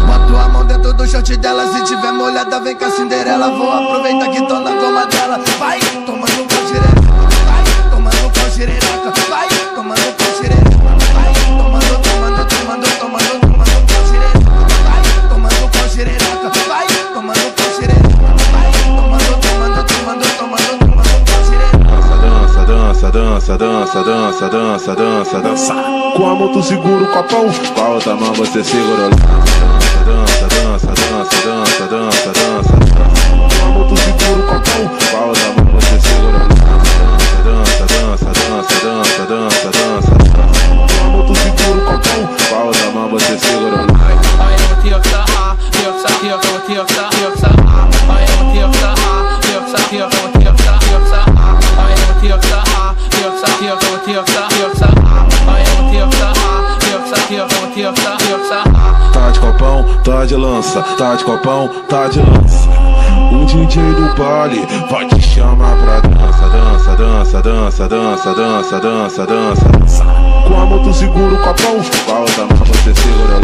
Boto a mão dentro do short dela, se tiver molhada vem com a Cinderela. Vou aproveitar que tô na goma dela. Vai, tomando pau xerereca. Vai, tomando pau xerereca. Vai, tomando pau xerereca. Vai, tomando pau xerereca. Vai, tomando pau xerereca. Vai, tomando pau xerereca. Vai, tomando pau xerereca. Dança. Com a mão tu segura o copão, com a outra mão você segura. Dança. Com a mão tu segura o copão, com a outra mão você segura. Dança. Com a mão tu segura o copão, com a outra mão você segura. Tá de copão, tá de lança, tá de copão, tá de lança. O DJ do baile vai te chamar pra dança. Com a mão tu segura o copão, com a outra mão você segura.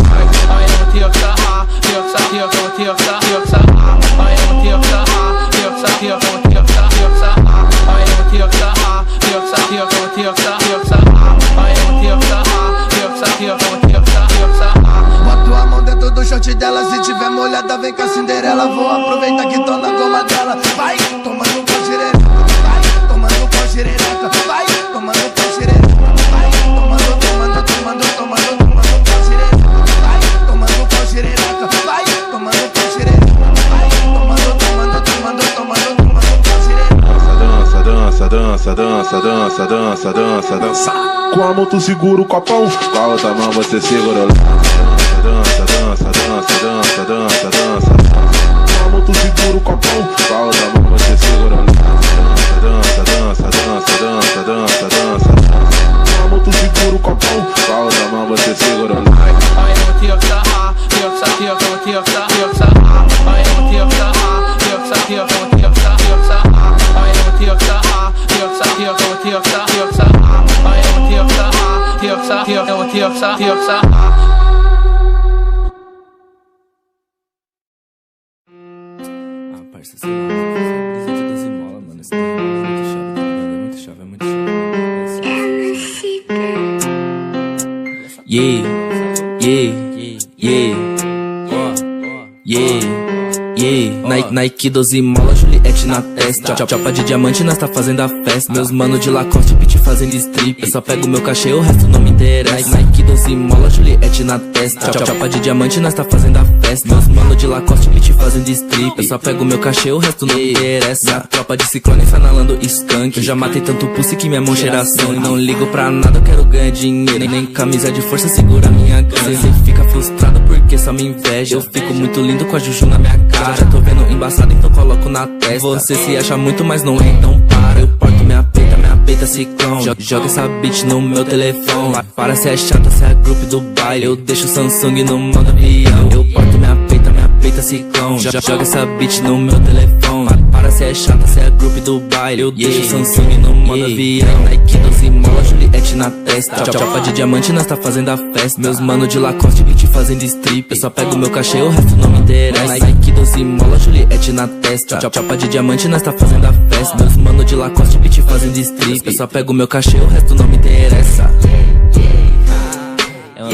Boto a mão dentro do short dela, se tiver molhada vem com a Cinderela. Vou aproveitar que tô na goma dela. Vai, tomando pau xerereca. Vai, tomando pau xerereca. Vai, tomando pau xerereca. Vai, tomando pau xerereca. Vai, tomando pau xerereca. Vai, tomando pau xerereca. Vai, tomando pau xerereca. Dança. Com a mão tu segura o copão, com a outra mão você segura. Dança. Com a mão tu segura o copão, com a outra mão você segura. Dança. Com a mão tu segura o copão, com a outra mão você segura. Parça, sei lá, essa brisa de 12 mola, mano. Esse daí é muito chave, é muito Nike 12 mola, Juliette na testa. Chapa de diamante, nós tá fazendo a festa. Meus mano de Lacoste, pitch fazendo strip. Eu só pego meu cachê, o resto não me interessa. Nike 12 mola, Juliette na testa. Chapa de diamante, nós tá fazendo a festa. Meus mano de Lacoste, pitch fazendo strip. Eu só pego meu cachê, o resto não me interessa. Minha tropa de ciclone sanalando skunk. Eu já matei tanto pussy que minha mão cheira sangue. Não ligo pra nada, eu quero ganhar dinheiro. Nem camisa de força segura minha grana. Cê fica frustrado porque só me inveja. Eu fico muito lindo com a juju na minha cara. Já tô vendo embaçado, então coloco na testa. Você se acha muito, mas não é, então para. Eu porto minha peita ciclão. Joga essa bitch no meu telefone. Para se é chata, se é grupo do baile. Eu deixo o Samsung no modo avião. Eu porto minha peita ciclão. Joga essa bitch no meu telefone. Para se é chata, se é grupo do baile. Eu deixo o Samsung no modo avião. Nike 12 mola, Juliette na testa. Chapa de diamante, nós tá fazendo a festa. Meus mano de Lacoste, bitch fazendo strip. Eu só pego meu cachê, o resto não me interessa. Nike 12 mola, Juliette na testa. Chapa de diamante, nós tá fazendo a festa. Meus mano de Lacoste, bitch fazendo strip. Eu só pego meu cachê, o resto não me interessa. É uma